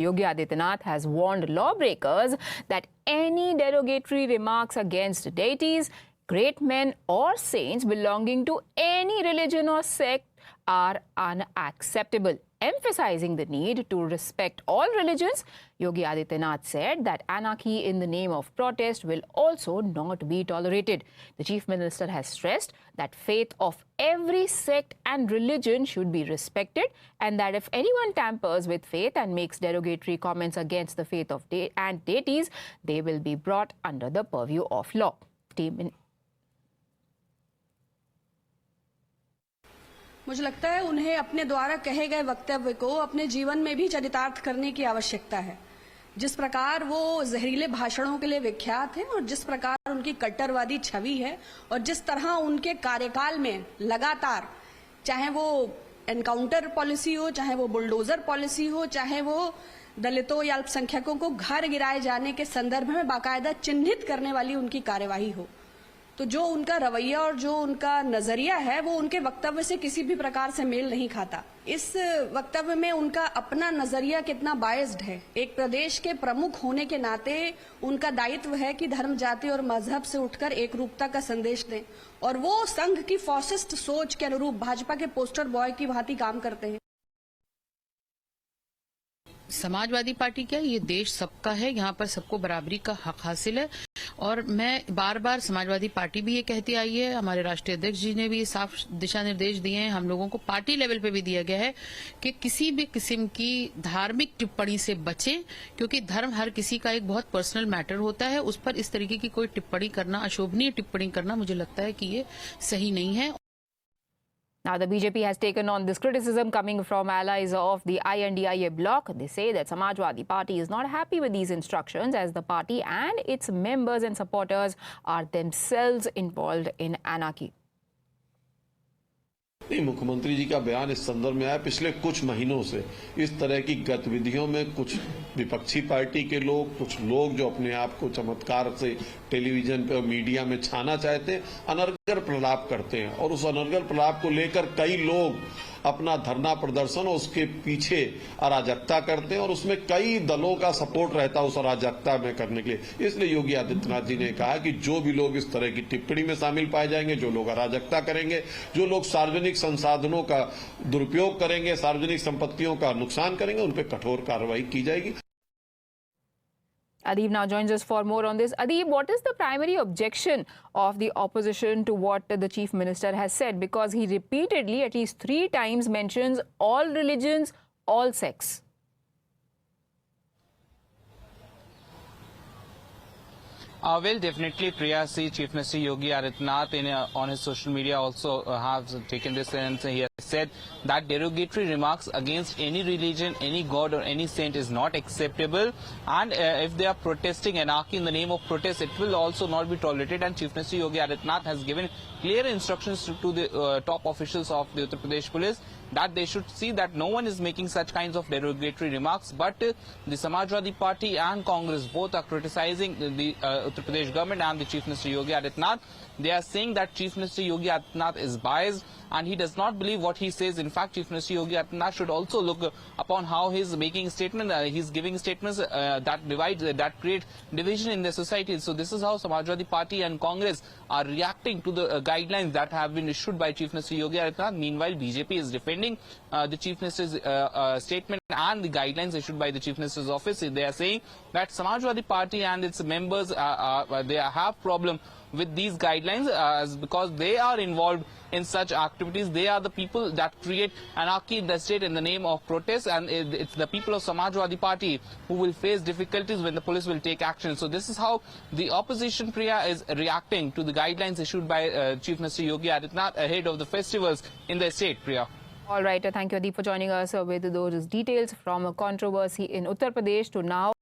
Yogi Adityanath has warned lawbreakers that any derogatory remarks against deities, great men or saints belonging to any religion or sect are unacceptable. Emphasizing the need to respect all religions, Yogi Adityanath said that anarchy in the name of protest will also not be tolerated. The Chief Minister has stressed that faith of every sect and religion should be respected, and that if anyone tampers with faith and makes derogatory comments against the faith of and deities, they will be brought under the purview of law. मुझे लगता है उन्हें अपने द्वारा कहे गए वक्तव्य को अपने जीवन में भी चरितार्थ करने की आवश्यकता है। जिस प्रकार वो जहरीले भाषणों के लिए विख्यात हैं और जिस प्रकार उनकी कट्टरवादी छवि है और जिस तरह उनके कार्यकाल में लगातार, चाहे वो एनकाउंटर पॉलिसी हो, चाहे वो बुलडोजर पॉलिसी हो, चाहे वो दलितों या अल्पसंख्यकों को घर गिराए जाने के संदर्भ में बाकायदा चिन्हित करने वाली उनकी कार्यवाही हो, तो जो उनका रवैया और जो उनका नजरिया है वो उनके वक्तव्य से किसी भी प्रकार से मेल नहीं खाता। इस वक्तव्य में उनका अपना नजरिया कितना बायस्ड है। एक प्रदेश के प्रमुख होने के नाते उनका दायित्व है कि धर्म, जाति और मजहब से उठकर एक रूपता का संदेश दें, और वो संघ की फॉसिस्ट सोच के अनुरूप भाजपा के पोस्टर बॉय की भांति काम करते हैं। समाजवादी पार्टी क्या, ये देश सबका है, यहाँ पर सबको बराबरी का हक हासिल है। और मैं बार बार समाजवादी पार्टी भी ये कहती आई है, हमारे राष्ट्रीय अध्यक्ष जी ने भी साफ दिशा निर्देश दिए हैं, हम लोगों को पार्टी लेवल पे भी दिया गया है कि किसी भी किस्म की धार्मिक टिप्पणी से बचें, क्योंकि धर्म हर किसी का एक बहुत पर्सनल मैटर होता है। उस पर इस तरीके की कोई टिप्पणी करना, अशोभनीय टिप्पणी करना, मुझे लगता है कि ये सही नहीं है। Now, the BJP has taken on this criticism coming from allies of the INDIA bloc. They say that Samajwadi Party is not happy with these instructions, as the party and its members and supporters are themselves involved in anarchy. नहीं, मुख्यमंत्री जी का बयान इस संदर्भ में आया। पिछले कुछ महीनों से इस तरह की गतिविधियों में कुछ विपक्षी पार्टी के लोग, कुछ लोग जो अपने आप को चमत्कार से टेलीविजन पे और मीडिया में छाना चाहते हैं, अनर्गल प्रलाप करते हैं, और उस अनर्गल प्रलाप को लेकर कई लोग अपना धरना प्रदर्शन और उसके पीछे अराजकता करते हैं, और उसमें कई दलों का सपोर्ट रहता है उस अराजकता में करने के लिए। इसलिए योगी आदित्यनाथ जी ने कहा कि जो भी लोग इस तरह की टिप्पणी में शामिल पाए जाएंगे, जो लोग अराजकता करेंगे, जो लोग सार्वजनिक संसाधनों का दुरुपयोग करेंगे, सार्वजनिक संपत्तियों का नुकसान करेंगे, उन पर कठोर कार्रवाई की जाएगी। Adib now joins us for more on this. Adib, what is the primary objection of the opposition to what the Chief Minister has said? Because he repeatedly, at least 3 times, mentions all religions, all sects. Well, definitely, Priya, see, Chief Minister Yogi Adityanath on his social media also has taken this, and he has said that derogatory remarks against any religion, any god or any saint is not acceptable, and if they are protesting anarchy in the name of protest, it will also not be tolerated. And Chief Minister Yogi Adityanath has given clear instructions to the top officials of the Uttar Pradesh Police that they should see that no one is making such kinds of derogatory remarks. But the Samajwadi Party and Congress both are criticizing the Uttar Pradesh government and the Chief Minister Yogi Adityanath. They are saying that Chief Minister Yogi Adityanath is biased and he does not believe what he says. In fact, Chief Minister Yogi Adityanath should also look upon how he is making a statement. He's giving statements that divide, that create division in the society. So this is how Samajwadi Party and Congress are reacting to the guidelines that have been issued by Chief Minister Yogi Adityanath. Meanwhile, BJP is defending the Chief Minister's statement and the guidelines issued by the Chief Minister's office. They are saying that Samajwadi Party and its members they have problem with these guidelines because they are involved in such activities. They are the people that create anarchy in the state in the name of protest, and it's the people of Samajwadi Party who will face difficulties when the police will take action. So this is how the opposition, Priya, is reacting to the guidelines issued by Chief Minister Yogi Adityanath ahead of the festivals in the state, Priya. All right, thank you, Adib, for joining us with those details from a controversy in Uttar Pradesh to now